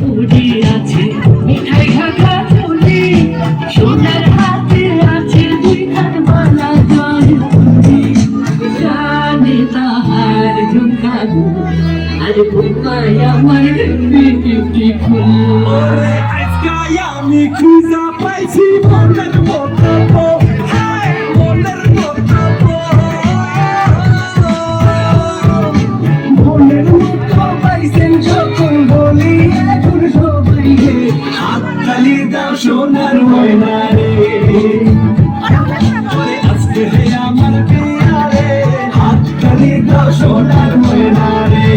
পুরি আছে মিঠাই ঢাকা চুলি সোনার হাতে আছে দুই হাত মালা জয়পুরি জানে তাহার ঝুমকাগু আর বোকায় আমার বিউটিফুল আজকে আমি খুঁজা পাইছি মনের মতো মনের মতো মনের মতো পাইছেন সকল বলি এখন সবাই হাততালি দাও সোনার ময়না রে আজকে আমার প্রিয়া রে হাততালি দাও সোনার ময়না রে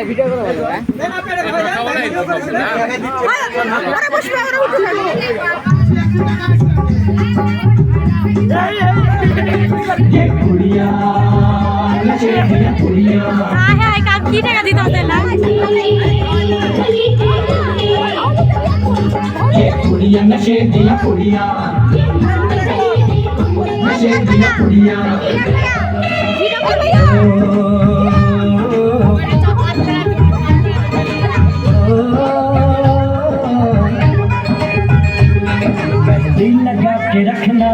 ভিডিও করে বলবো কি টাকা দিতে হতে না नशे दिया कुड़िया नशे दिया कुड़िया मेहंदी लगा के रखना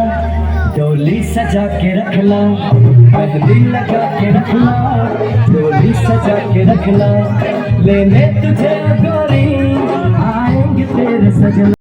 डोली सजा के रखना मेहंदी लगा के रखना डोली सजा के रखना लेने तुझे गोरी